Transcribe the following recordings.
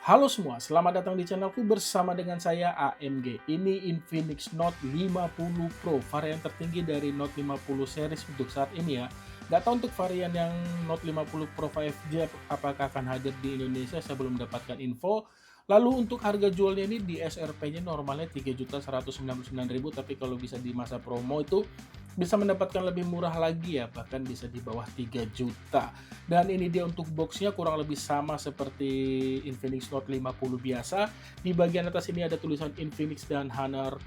Halo semua, selamat datang di channelku bersama dengan saya AMG. Ini Infinix Note 50 Pro, varian tertinggi dari Note 50 series untuk saat ini ya. Nggak tahu untuk varian yang Note 50 Pro 5G apakah akan hadir di Indonesia, saya belum mendapatkan info. Lalu untuk harga jualnya ini di SRP-nya normalnya 3.199.000, tapi kalau bisa di masa promo itu bisa mendapatkan lebih murah lagi ya, bahkan bisa di bawah 3 juta. Dan ini dia untuk boxnya kurang lebih sama seperti Infinix Note 50 biasa. Di bagian atas ini ada tulisan Infinix dan Honor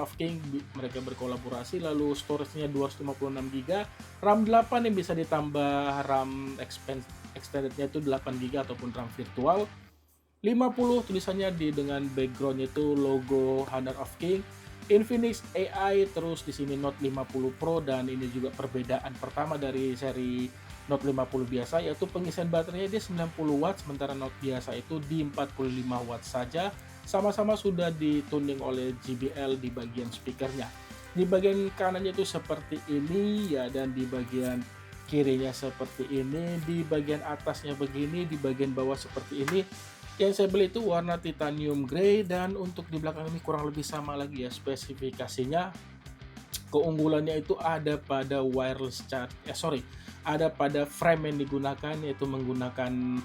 of King, mereka berkolaborasi. Lalu storage-nya 256 GB, RAM 8 yang bisa ditambah RAM extended-nya itu 8 GB ataupun RAM virtual. 50 tulisannya dengan background itu logo Honor of King, Infinix AI, terus di sini Note 50 Pro, dan ini juga perbedaan pertama dari seri Note 50 biasa, yaitu pengisian baterainya dia 90 watt, sementara Note biasa itu di 45 watt saja. Sama-sama sudah dituning oleh JBL di bagian speakernya. Di bagian kanannya itu seperti ini ya, dan di bagian kirinya seperti ini, di bagian atasnya begini, di bagian bawah seperti ini. Yang saya beli itu warna titanium grey, dan untuk di belakang ini kurang lebih sama lagi ya spesifikasinya. Keunggulannya itu ada pada ada pada frame yang digunakan, yaitu menggunakan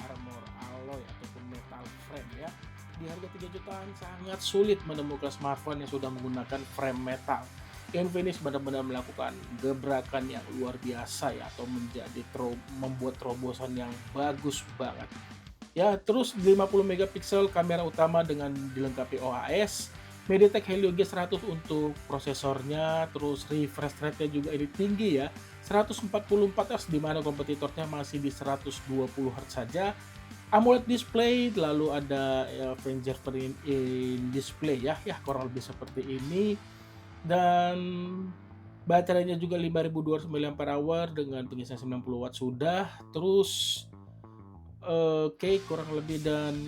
armor alloy ataupun metal frame ya. Di harga 3 jutaan sangat sulit menemukan smartphone yang sudah menggunakan frame metal. Infinix benar-benar melakukan gebrakan yang luar biasa ya, atau membuat terobosan yang bagus banget. Ya, terus 50 megapiksel kamera utama dengan dilengkapi OAS, MediaTek Helio G100 untuk prosesornya, terus refresh rate-nya juga ini tinggi ya, 144 Hz, di mana kompetitornya masih di 120 Hz saja. AMOLED display, lalu ada fingerprint in display ya, kurang lebih seperti ini. Dan baterainya juga 5200 mAh dengan pengisian 90 watt sudah. Terus oke, kurang lebih. Dan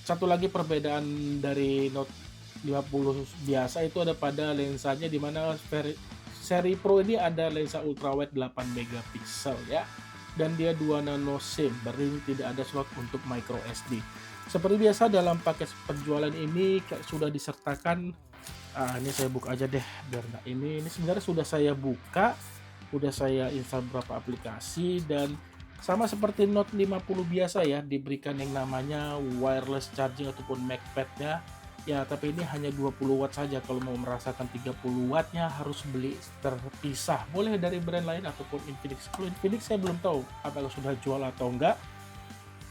satu lagi perbedaan dari Note 50 biasa itu ada pada lensanya, di mana seri Pro ini ada lensa ultrawide 8 megapiksel ya. Dan dia 2 nano SIM, berarti tidak ada slot untuk micro SD. Seperti biasa dalam paket penjualan ini sudah disertakan, ini saya buka aja deh biar nggak ini sebenarnya sudah saya buka, udah saya install beberapa aplikasi, dan sama seperti Note 50 biasa ya, diberikan yang namanya wireless charging ataupun MagPad-nya. Ya, tapi ini hanya 20 watt saja. Kalau mau merasakan 30 wattnya harus beli terpisah. Boleh dari brand lain ataupun Infinix. Kalau Infinix saya belum tahu apakah sudah jual atau enggak.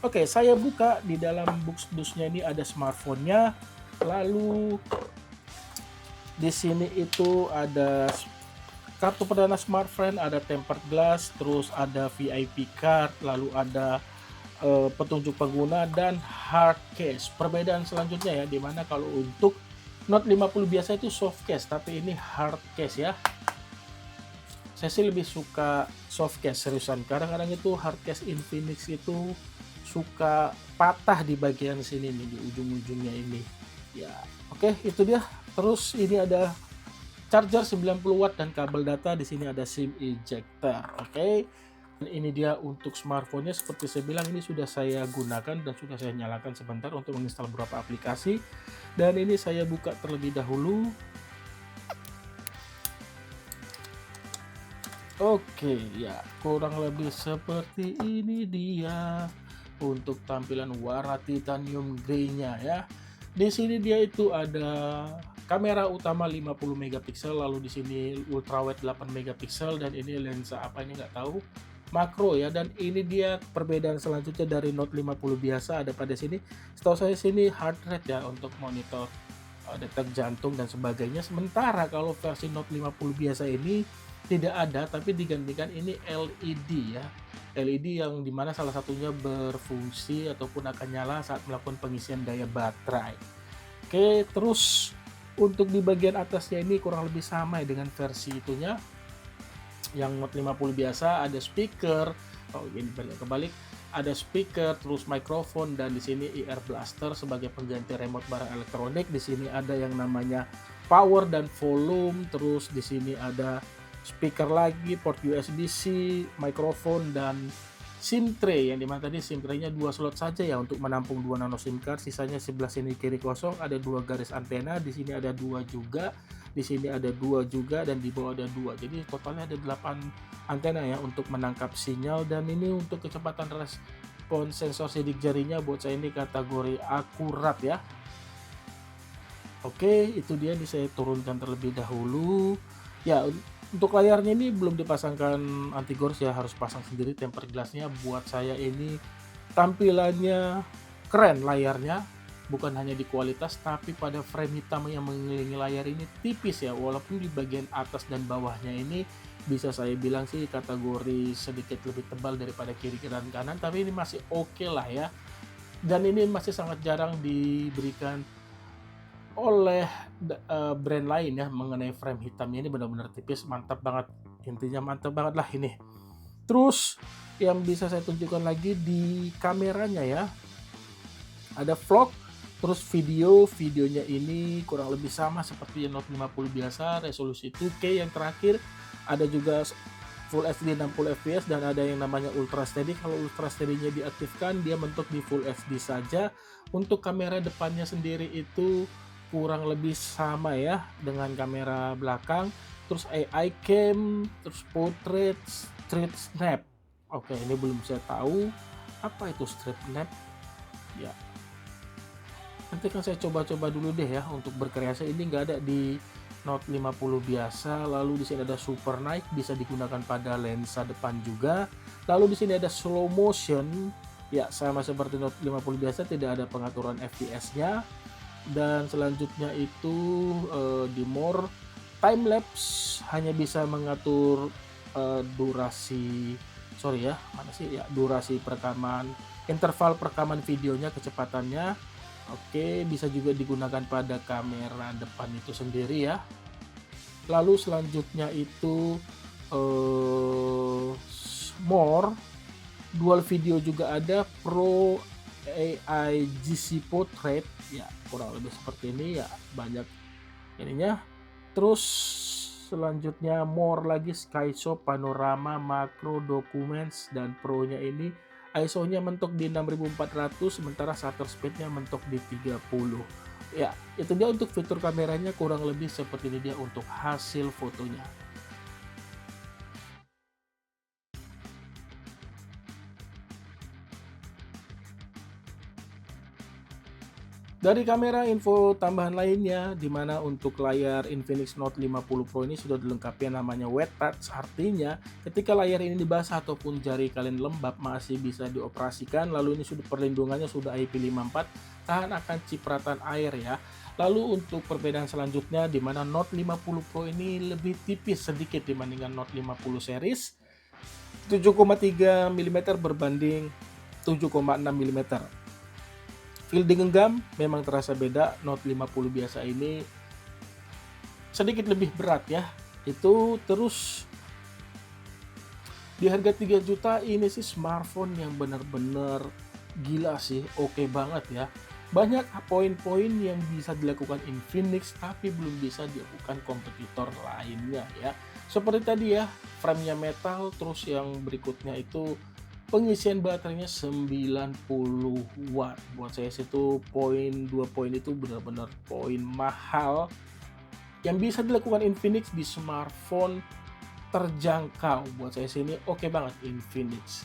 Oke, saya buka. Di dalam box-boxnya ini ada smartphone-nya. Lalu di sini itu ada kartu perdana smartphone, ada tempered glass, terus ada VIP card, lalu ada petunjuk pengguna dan hard case. Perbedaan selanjutnya ya, dimana kalau untuk Note 50 biasa itu soft case, tapi ini hard case ya. Saya sih lebih suka soft case, seriusan. Kadang-kadang itu hard case Infinix itu suka patah di bagian sini nih, di ujung-ujungnya ini. Ya, oke, itu dia. Terus ini ada charger 90 watt dan kabel data. Di sini ada SIM ejector. Oke. Dan ini dia untuk smartphone-nya. Seperti saya bilang, ini sudah saya gunakan dan sudah saya nyalakan sebentar untuk menginstal beberapa aplikasi. Dan ini saya buka terlebih dahulu. Oke, ya, kurang lebih seperti ini dia untuk tampilan warna titanium grey-nya ya. Di sini dia itu ada kamera utama 50 megapiksel, lalu di sini ultrawide 8 megapiksel, dan ini lensa apa ini nggak tahu, makro ya. Dan ini dia perbedaan selanjutnya dari Note 50 biasa, ada pada sini. Setahu saya sini heart rate ya untuk monitor detak jantung dan sebagainya. Sementara kalau versi Note 50 biasa ini tidak ada, tapi digantikan ini LED ya. LED yang dimana salah satunya berfungsi ataupun akan nyala saat melakukan pengisian daya baterai. Oke, terus untuk di bagian atasnya ini kurang lebih sama ya dengan versi itunya. Yang Note 50 biasa ada speaker, ini kebalik, ada speaker, terus mikrofon, dan di sini IR Blaster sebagai pengganti remote barang elektronik. Di sini ada yang namanya power dan volume, terus di sini ada speaker lagi, port USB-C, mikrofon, dan SIM tray, yang dimana tadi SIM tray-nya 2 slot saja ya untuk menampung 2 nano SIM card, sisanya sebelah sini kiri kosong, ada 2 garis antena, di sini ada 2 juga, di sini ada 2 juga, dan di bawah ada 2. Jadi totalnya ada 8 antena ya untuk menangkap sinyal, dan ini untuk kecepatan respon sensor sidik jarinya buat saya ini kategori akurat ya. Oke, itu dia, ini saya turunkan terlebih dahulu. Ya, untuk layarnya ini belum dipasangkan anti gores ya, harus pasang sendiri tempered glassnya. Buat saya ini tampilannya keren layarnya, bukan hanya di kualitas tapi pada frame hitam yang mengelilingi layar ini tipis ya, walaupun di bagian atas dan bawahnya ini bisa saya bilang sih kategori sedikit lebih tebal daripada kiri dan kanan, tapi ini masih oke lah ya. Dan ini masih sangat jarang diberikan oleh brand lain ya mengenai frame hitamnya, ini benar-benar tipis, mantap banget, intinya mantap banget lah ini. Terus yang bisa saya tunjukkan lagi di kameranya ya, ada vlog, terus videonya ini kurang lebih sama seperti Note 50 biasa, resolusi 2K yang terakhir, ada juga Full HD 60 fps, dan ada yang namanya Ultra Steady. Kalau Ultra Steady-nya diaktifkan, dia mentok di Full HD saja. Untuk kamera depannya sendiri itu kurang lebih sama ya dengan kamera belakang. Terus AI cam, terus portrait, street snap. Oke, ini belum saya tahu apa itu street snap ya. Nanti kan saya coba-coba dulu deh ya untuk berkreasi. Ini nggak ada di Note 50 biasa. Lalu di sini ada super night, bisa digunakan pada lensa depan juga. Lalu di sini ada slow motion, ya sama seperti Note 50 biasa, tidak ada pengaturan FPS-nya. Dan selanjutnya itu di more time lapse, hanya bisa mengatur durasi perekaman, interval perekaman videonya, kecepatannya. Oke, bisa juga digunakan pada kamera depan itu sendiri ya. Lalu selanjutnya itu more dual video juga ada, Pro AI GC Portrait ya, kurang lebih seperti ini ya, banyak ininya. Terus selanjutnya more lagi Skyshot, Panorama, Makro, Documents, dan Pro-nya ini ISO-nya mentok di 6400, sementara shutter speed-nya mentok di 30. Ya, itu dia untuk fitur kameranya, kurang lebih seperti ini dia untuk hasil fotonya. Dari kamera, info tambahan lainnya, dimana untuk layar Infinix Note 50 Pro ini sudah dilengkapi yang namanya wet touch, artinya ketika layar ini dibasah ataupun jari kalian lembab masih bisa dioperasikan. Lalu ini sudah perlindungannya sudah IP54, tahan akan cipratan air ya. Lalu untuk perbedaan selanjutnya, dimana Note 50 Pro ini lebih tipis sedikit dibandingkan Note 50 series, 7,3 mm berbanding 7,6 mm. Feel digenggam memang terasa beda, Note 50 biasa ini sedikit lebih berat ya. Itu terus di harga 3 juta ini sih smartphone yang benar-benar gila sih, oke banget ya. Banyak poin-poin yang bisa dilakukan Infinix tapi belum bisa dilakukan kompetitor lainnya ya. Seperti tadi ya, frame-nya metal, terus yang berikutnya itu pengisian baterainya 90 watt. Buat saya itu dua poin itu benar-benar poin mahal yang bisa dilakukan Infinix di smartphone terjangkau. Buat saya sini oke banget Infinix.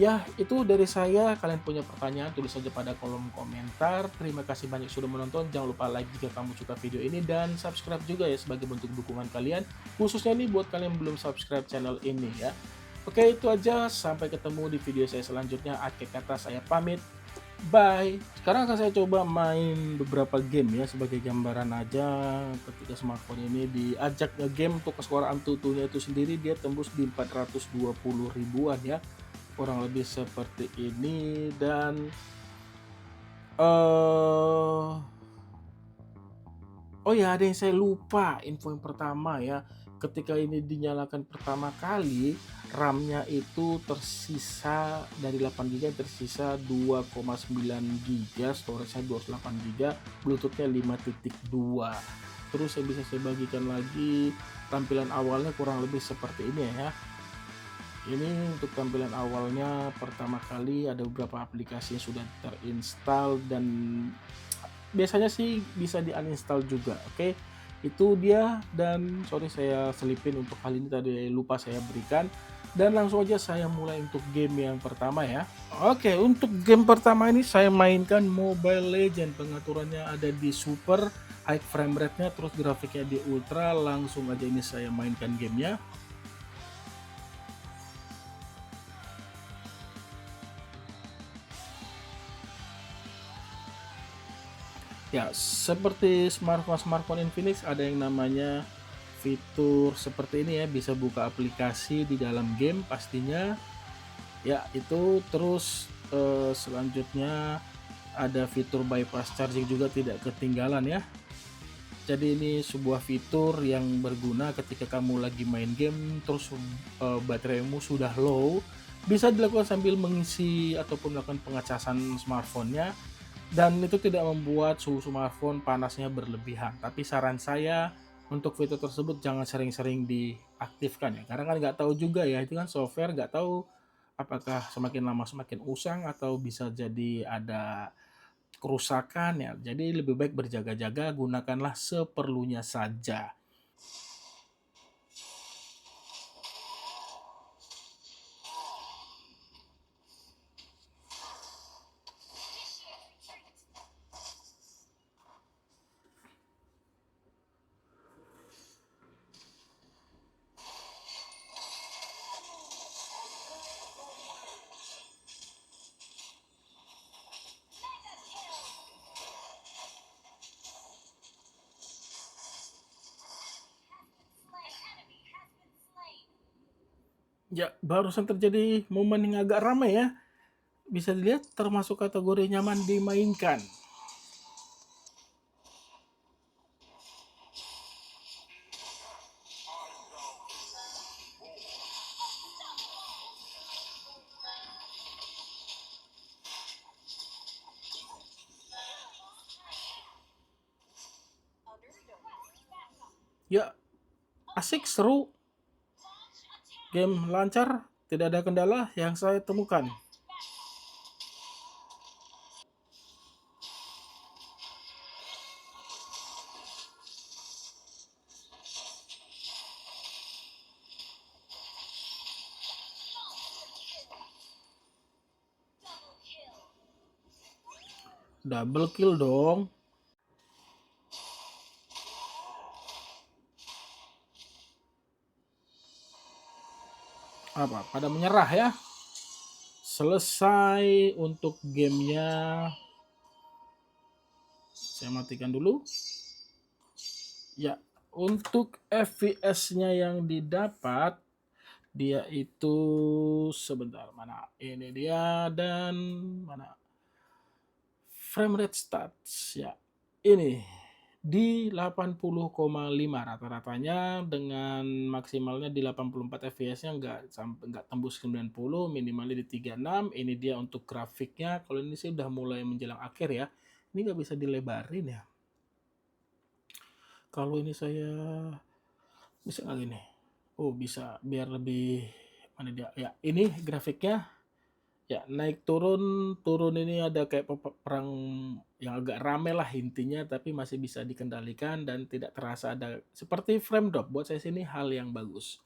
Ya, itu dari saya. Kalian punya pertanyaan, tulis saja pada kolom komentar. Terima kasih banyak sudah menonton. Jangan lupa like jika kamu suka video ini, dan subscribe juga ya sebagai bentuk dukungan kalian. Khususnya nih buat kalian yang belum subscribe channel ini ya. Oke, itu aja. Sampai ketemu di video saya selanjutnya. Akhir kata saya pamit. Bye. Sekarang akan saya coba main beberapa game ya, sebagai gambaran aja. Ketika smartphone ini diajak game untuk skor Antutunya itu sendiri, dia tembus di 420 ribuan ya. Kurang lebih seperti ini. Dan oh ya, ada yang saya lupa, info yang pertama ya. Ketika ini dinyalakan pertama kali, RAM-nya itu tersisa dari 8GB, tersisa 2,9 GB, storage-nya 28 GB, Bluetooth-nya 5.2. Terus yang bisa saya bagikan lagi, tampilan awalnya kurang lebih seperti ini ya. Ini untuk tampilan awalnya, pertama kali ada beberapa aplikasi yang sudah terinstall dan biasanya sih bisa di-uninstall juga, oke. Itu dia, dan sorry saya selipin untuk hal ini tadi lupa saya berikan, dan langsung aja saya mulai untuk game yang pertama ya. Oke, untuk game pertama ini saya mainkan Mobile Legend, pengaturannya ada di super, high frame rate-nya, terus grafiknya di ultra, langsung aja ini saya mainkan gamenya. Ya, seperti smartphone Infinix ada yang namanya fitur seperti ini ya, bisa buka aplikasi di dalam game pastinya. Ya, itu terus selanjutnya ada fitur bypass charging juga tidak ketinggalan ya. Jadi ini sebuah fitur yang berguna ketika kamu lagi main game terus bateraimu sudah low, bisa dilakukan sambil mengisi ataupun melakukan pengecasan smartphone-nya, dan itu tidak membuat suhu smartphone panasnya berlebihan. Tapi saran saya untuk fitur tersebut jangan sering-sering diaktifkan ya, karena kan nggak tahu juga ya, itu kan software, nggak tahu apakah semakin lama semakin usang atau bisa jadi ada kerusakan ya. Jadi lebih baik berjaga-jaga, gunakanlah seperlunya saja. Ya, barusan terjadi momen yang agak ramai ya. Bisa dilihat termasuk kategori nyaman dimainkan. Ya, asik, seru, game lancar, tidak ada kendala yang saya temukan. Double kill dong. Apa? Pada menyerah ya. Selesai untuk gamenya. Saya matikan dulu. Ya, untuk FPS-nya yang didapat, dia itu sebentar, mana ini dia, dan mana frame rate stats ya, ini di 80,5 rata-ratanya, dengan maksimalnya di 84 fps-nya nggak tembus 90, minimalnya di 36. Ini dia untuk grafiknya. Kalau ini sih udah mulai menjelang akhir ya, ini nggak bisa dilebarin ya. Kalau ini saya bisa nggak gini, oh bisa, biar lebih, mana dia ya, ini grafiknya. Ya, naik turun, turun ini ada kayak perang yang agak rame lah intinya, tapi masih bisa dikendalikan dan tidak terasa ada seperti frame drop. Buat saya sini hal yang bagus.